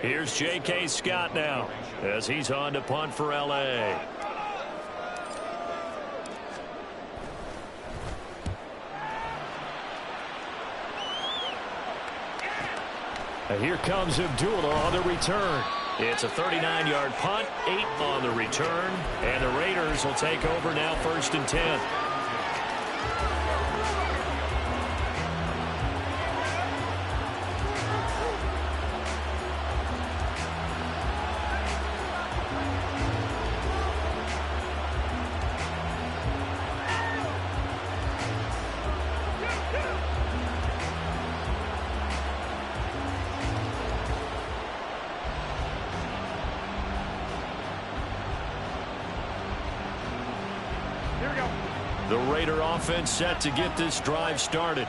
Here's J.K. Scott now as he's on to punt for L.A. Here comes Abdullah on the return. It's a 39-yard punt, 8 on the return, and the Raiders will take over now first and 10. The Raider offense set to get this drive started.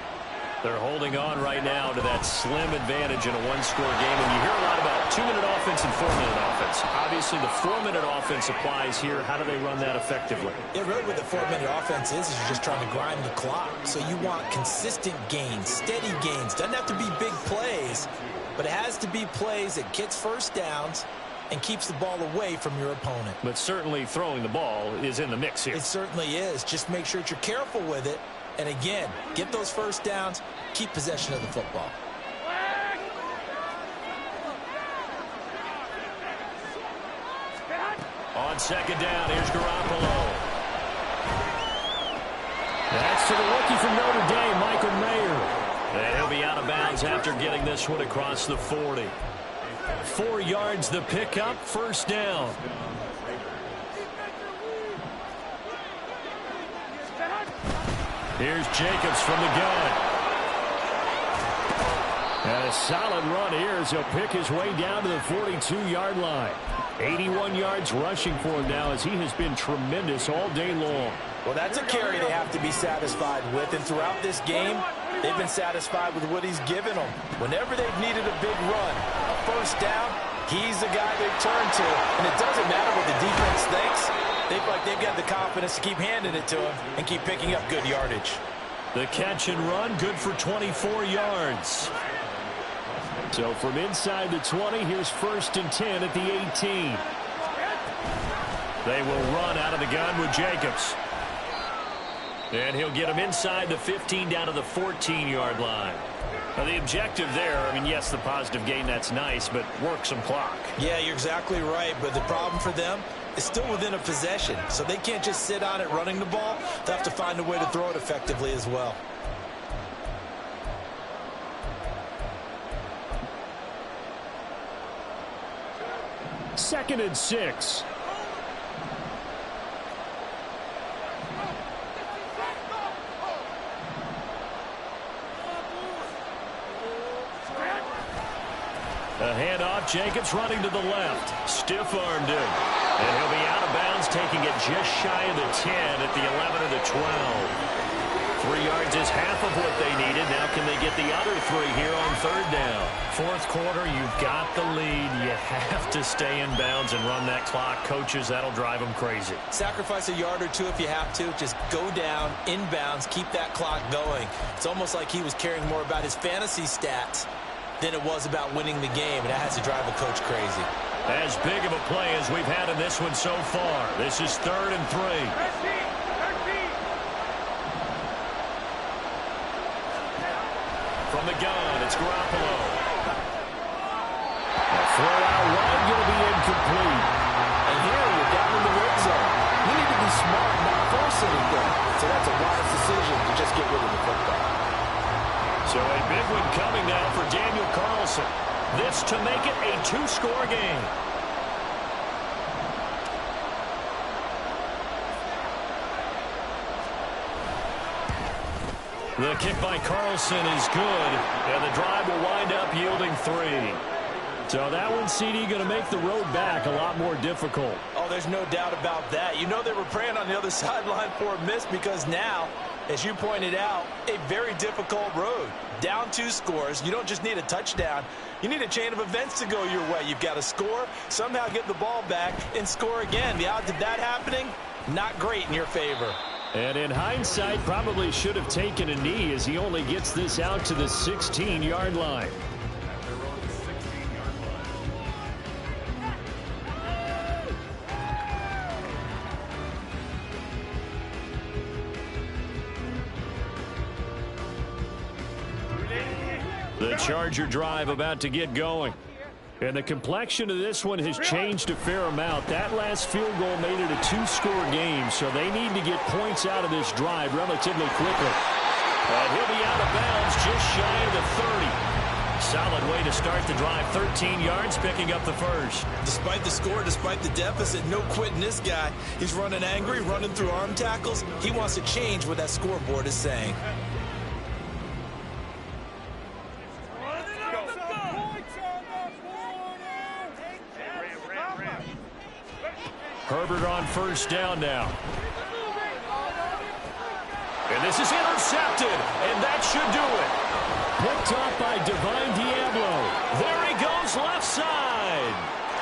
They're holding on right now to that slim advantage in a one-score game. And you hear a lot about 2-minute offense and 4-minute offense. Obviously, the 4-minute offense applies here. How do they run that effectively? Yeah, really what the 4-minute offense is you're just trying to grind the clock. So you want consistent gains, steady gains. Doesn't have to be big plays, but it has to be plays that gets first downs and keeps the ball away from your opponent. But certainly throwing the ball is in the mix here. It certainly is. Just make sure that you're careful with it. And again, get those first downs, keep possession of the football. On second down, here's Garoppolo. That's to the rookie from Notre Dame, Michael Mayer. And he'll be out of bounds after getting this one across the 40. 4 yards the pickup, first down. Here's Jacobs from the gun. And a solid run here as he'll pick his way down to the 42-yard line. 81 yards rushing for him now as he has been tremendous all day long. Well, that's a carry they have to be satisfied with. And throughout this game, they've been satisfied with what he's given them. Whenever they've needed a big run, a first down, he's the guy they've turned to. And it doesn't matter what the defense thinks. They feel like they've got the confidence to keep handing it to him and keep picking up good yardage. The catch and run, good for 24 yards. So from inside the 20, here's first and 10 at the 18. They will run out of the gun with Jacobs. And he'll get him inside the 15 down to the 14-yard line. Now, the objective there, I mean, yes, the positive gain, that's nice, but work some clock. Yeah, you're exactly right. But the problem for them is still within a possession. So they can't just sit on it running the ball. They have to find a way to throw it effectively as well. Second and 6. A handoff, Jacobs running to the left. Stiff-armed him. And he'll be out of bounds, taking it just shy of the 10 at the 11 or the 12. 3 yards is half of what they needed. Now can they get the other 3 here on third down? Fourth quarter, you've got the lead. You have to stay in bounds and run that clock. Coaches, that'll drive them crazy. Sacrifice a yard or two if you have to. Just go down, in bounds, keep that clock going. It's almost like he was caring more about his fantasy stats than it was about winning the game, and that has to drive a coach crazy. As big of a play as we've had in this one so far. This is third and 3. From the gun, it's Garoppolo. A throw-out run going to be incomplete. And here you're down in the red zone. You need to be smart and not force anything. So that's a wise decision to just get rid of the football. So a big one coming now for Daniel Carlson. This to make it a 2-score game. The kick by Carlson is good, and the drive will wind up yielding 3. So that one, CD, going to make the road back a lot more difficult. Oh, there's no doubt about that. You know they were praying on the other sideline for a miss because now, as you pointed out, a very difficult road. Down 2 scores. You don't just need a touchdown. You need a chain of events to go your way. You've got to score, somehow get the ball back, and score again. The odds of that happening, not great in your favor. And in hindsight, probably should have taken a knee as he only gets this out to the 16-yard line. The Charger drive about to get going. And the complexion of this one has changed a fair amount. That last field goal made it a 2-score game, so they need to get points out of this drive relatively quickly. And he'll be out of bounds just shy of the 30. Solid way to start the drive. 13 yards, picking up the first. Despite the score, despite the deficit, no quitting this guy. He's running angry, running through arm tackles. He wants to change what that scoreboard is saying. Herbert on first down now. And this is intercepted, and that should do it. Picked off by Divine Diablo. There he goes left side.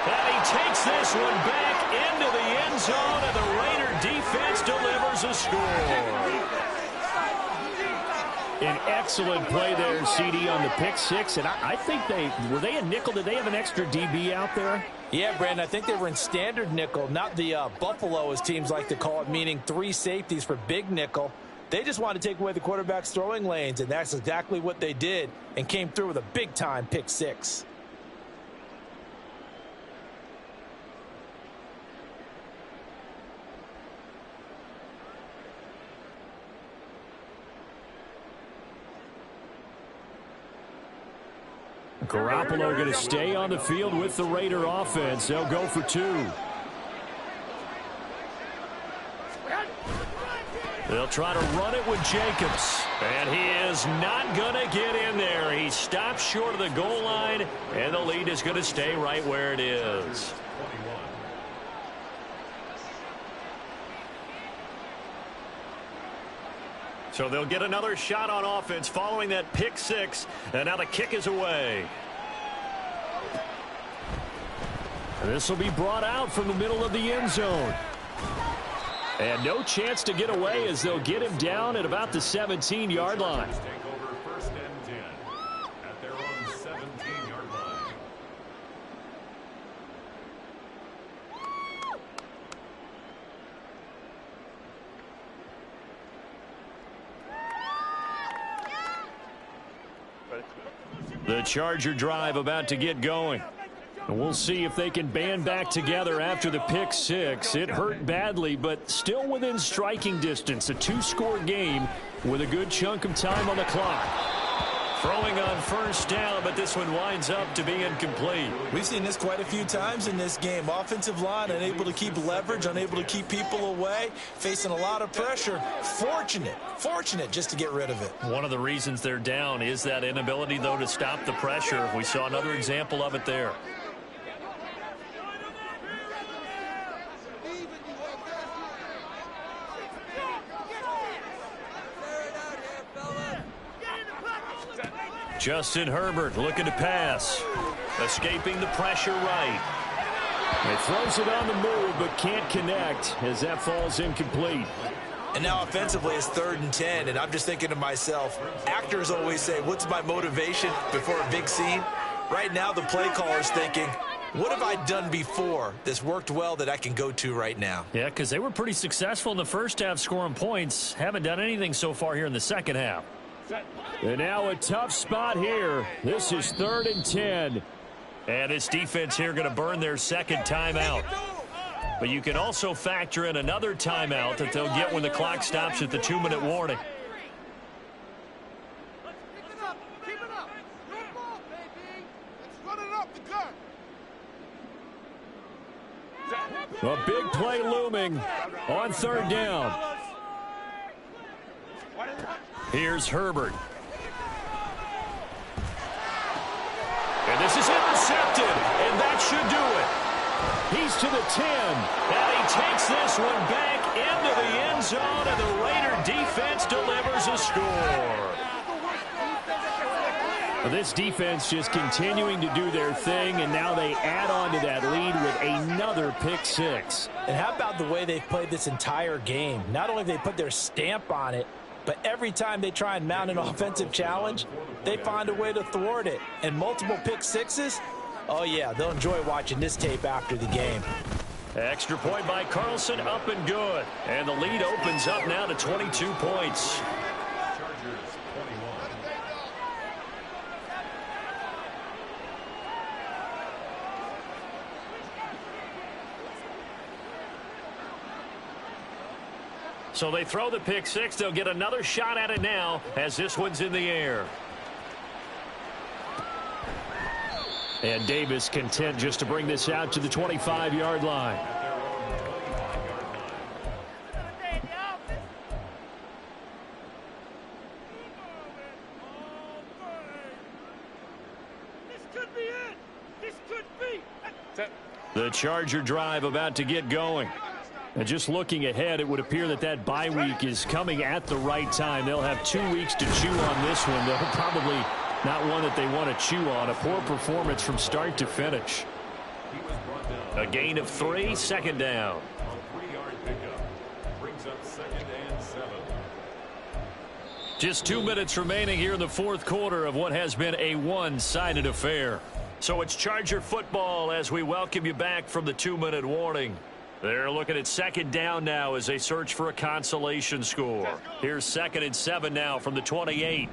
And he takes this one back into the end zone, and the Raider defense delivers a score. An excellent play there, CD, on the pick six. And I think were they a nickel? Did they have an extra DB out there? Yeah, Brandon, I think they were in standard nickel, not the Buffalo, as teams like to call it, meaning 3 safeties for big nickel. They just wanted to take away the quarterback's throwing lanes, and that's exactly what they did and came through with a big-time pick six. Garoppolo going to stay on the field with the Raider offense. They'll go for 2. They'll try to run it with Jacobs. And he is not going to get in there. He stops short of the goal line, and the lead is going to stay right where it is. So they'll get another shot on offense following that pick six. And now the kick is away. This will be brought out from the middle of the end zone. And no chance to get away as they'll get him down at about the 17-yard line. First and 10 at their own 17-yard line. The Charger drive about to get going. And we'll see if they can band back together after the pick six. It hurt badly, but still within striking distance. A 2-score game with a good chunk of time on the clock. Throwing on first down, but this one winds up to be incomplete. We've seen this quite a few times in this game. Offensive line unable to keep leverage, unable to keep people away, facing a lot of pressure. Fortunate just to get rid of it. One of the reasons they're down is that inability, though, to stop the pressure. We saw another example of it there. Justin Herbert looking to pass. Escaping the pressure right. He throws it on the move, but can't connect as that falls incomplete. And now offensively it's 3rd and 10, and I'm just thinking to myself, actors always say, what's my motivation before a big scene? Right now the play caller's thinking, what have I done before that's worked well that I can go to right now? Yeah, because they were pretty successful in the first half scoring points. Haven't done anything so far here in the second half. And now a tough spot here. This is 3rd and 10. And this defense here going to burn their second timeout. But you can also factor in another timeout that they'll get when the clock stops at the 2-minute warning. A big play looming on third down. Here's Herbert. And this is intercepted, and that should do it. He's to the 10, and he takes this one back into the end zone, and the Raider defense delivers a score. This defense just continuing to do their thing, and now they add on to that lead with another pick six. And how about the way they've played this entire game? Not only have they put their stamp on it, but every time they try and mount an offensive challenge, they find a way to thwart it. And multiple pick sixes, oh yeah, they'll enjoy watching this tape after the game. Extra point by Carlson, up and good. And the lead opens up now to 22 points. So they throw the pick six. They'll get another shot at it now as this one's in the air. And Davis content just to bring this out to the 25-yard line. This could be it. This could be. The Charger drive about to get going. And just looking ahead, it would appear that that bye week is coming at the right time. They'll have 2 weeks to chew on this one. They'll probably not one that they want to chew on. A poor performance from start to finish. A gain of 3, second down. A 3-yard pickup brings up 2nd and 7. Just 2 minutes remaining here in the fourth quarter of what has been a one-sided affair. So it's Charger football as we welcome you back from the 2-minute warning. They're looking at second down now as they search for a consolation score. Here's 2nd and 7 now from the 28.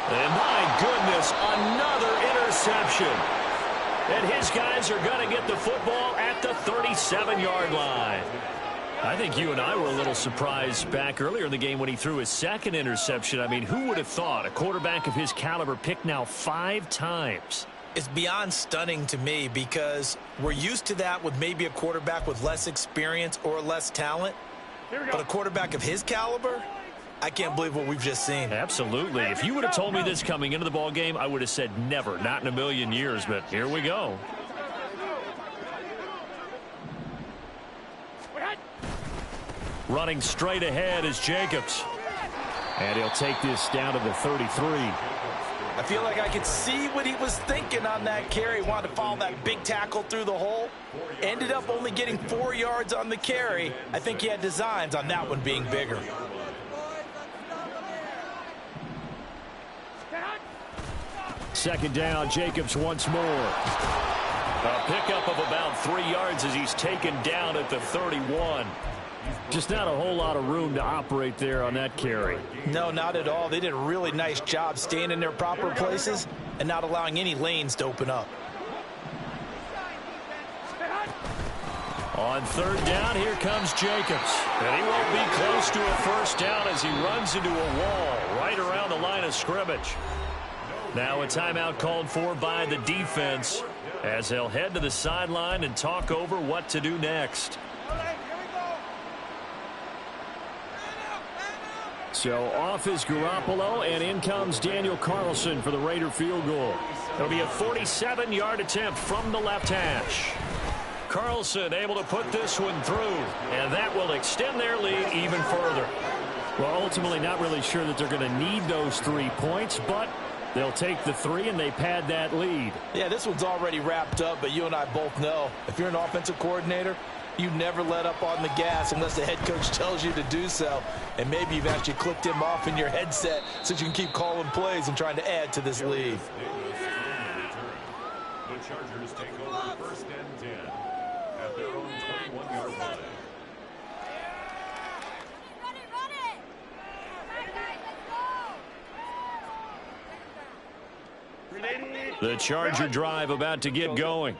And my goodness, another interception. And his guys are going to get the football at the 37-yard line. I think you and I were a little surprised back earlier in the game when he threw his second interception. I mean, who would have thought a quarterback of his caliber picked now 5 times? It's beyond stunning to me because we're used to that with maybe a quarterback with less experience or less talent. But a quarterback of his caliber, I can't believe what we've just seen. Absolutely. If you would have told me this coming into the ball game, I would have said never, not in a million years. But here we go. Running straight ahead is Jacobs. And he'll take this down to the 33. I feel like I could see what he was thinking on that carry. Wanted to follow that big tackle through the hole. Ended up only getting 4 yards on the carry. I think he had designs on that one being bigger. Second down, Jacobs once more. A pickup of about 3 yards as he's taken down at the 31. Just not a whole lot of room to operate there on that carry. No, not at all. They did a really nice job staying in their proper places and not allowing any lanes to open up. On third down, here comes Jacobs. And he won't be close to a first down as he runs into a wall right around the line of scrimmage. Now a timeout called for by the defense as they'll head to the sideline and talk over what to do next. So off is Garoppolo, and in comes Daniel Carlson for the Raider field goal. It'll be a 47-yard attempt from the left hash. Carlson able to put this one through, and that will extend their lead even further. Well, ultimately not really sure that they're going to need those 3 points, but they'll take the 3 and they pad that lead. Yeah, this one's already wrapped up, but you and I both know if you're an offensive coordinator, you never let up on the gas unless the head coach tells you to do so. And maybe you've actually clicked him off in your headset so you can keep calling plays and trying to add to this lead. The Chargers take over 1st and 10 at their own 21-yard line. The Charger drive about to get going.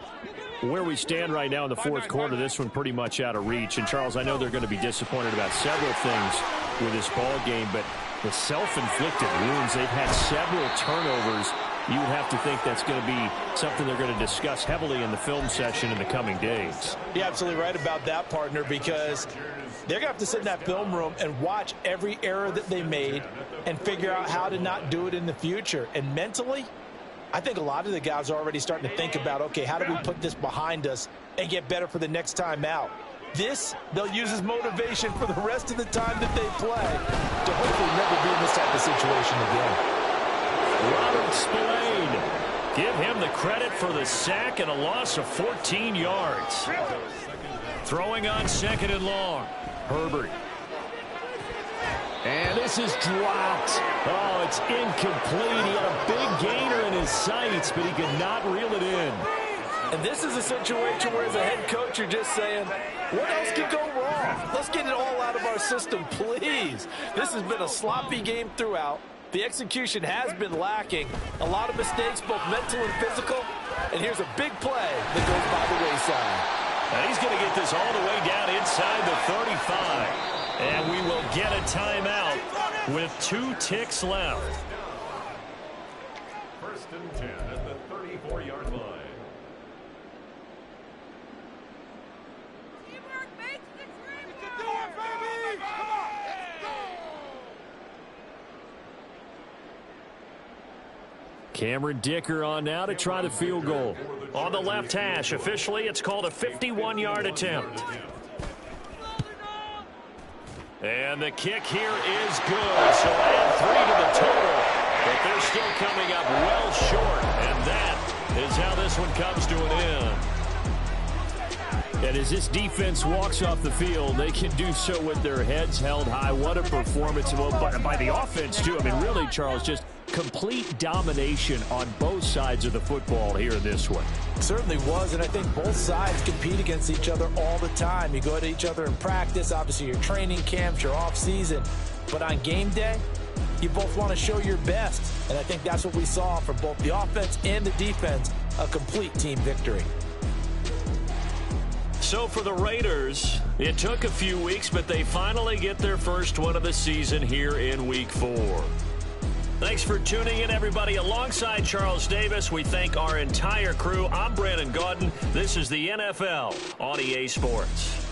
Where we stand right now in the fourth quarter, this one pretty much out of reach. And, Charles, I know they're going to be disappointed about several things with this ball game, but the self-inflicted wounds, they've had several turnovers you would have to think that's going to be something they're going to discuss heavily in the film session in the coming days. You're absolutely right about that, partner, because they're going to have to sit in that film room and watch every error that they made and figure out how to not do it in the future. And mentally, I think a lot of the guys are already starting to think about, okay, how do we put this behind us and get better for the next time out? This, they'll use as motivation for the rest of the time that they play to hopefully never be in this type of situation again. Robert Spillane, give him the credit for the sack and a loss of 14 yards. Throwing on 2nd and long. Herbert. And this is dropped. Oh, it's incomplete. He had a big gainer in his sights, but he could not reel it in. And this is a situation where as a head coach, you're just saying, what else could go wrong? Let's get it all out of our system, please. This has been a sloppy game throughout. The execution has been lacking. A lot of mistakes, both mental and physical. And here's a big play that goes by the wayside. And he's going to get this all the way down inside the 35. And we will get a timeout with 2 ticks left. 1st and 10 at the 34-yard line. Cameron Dicker on now to try the field goal. On the left hash, officially, it's called a 51-yard attempt. And the kick here is good, so add 3 to the total. But they're still coming up well short, and that is how this one comes to an end. And as this defense walks off the field, they can do so with their heads held high. What a performance by the offense, too. I mean, really, Charles, just complete domination on both sides of the football here in this one. Certainly was, and I think both sides compete against each other all the time. You go to each other in practice, obviously your training camps, your off-season. But on game day, you both want to show your best. And I think that's what we saw from both the offense and the defense, a complete team victory. So for the Raiders, it took a few weeks, but they finally get their first one of the season here in Week 4. Thanks for tuning in, everybody. Alongside Charles Davis, we thank our entire crew. I'm Brandon Gaudin. This is the NFL on EA Sports.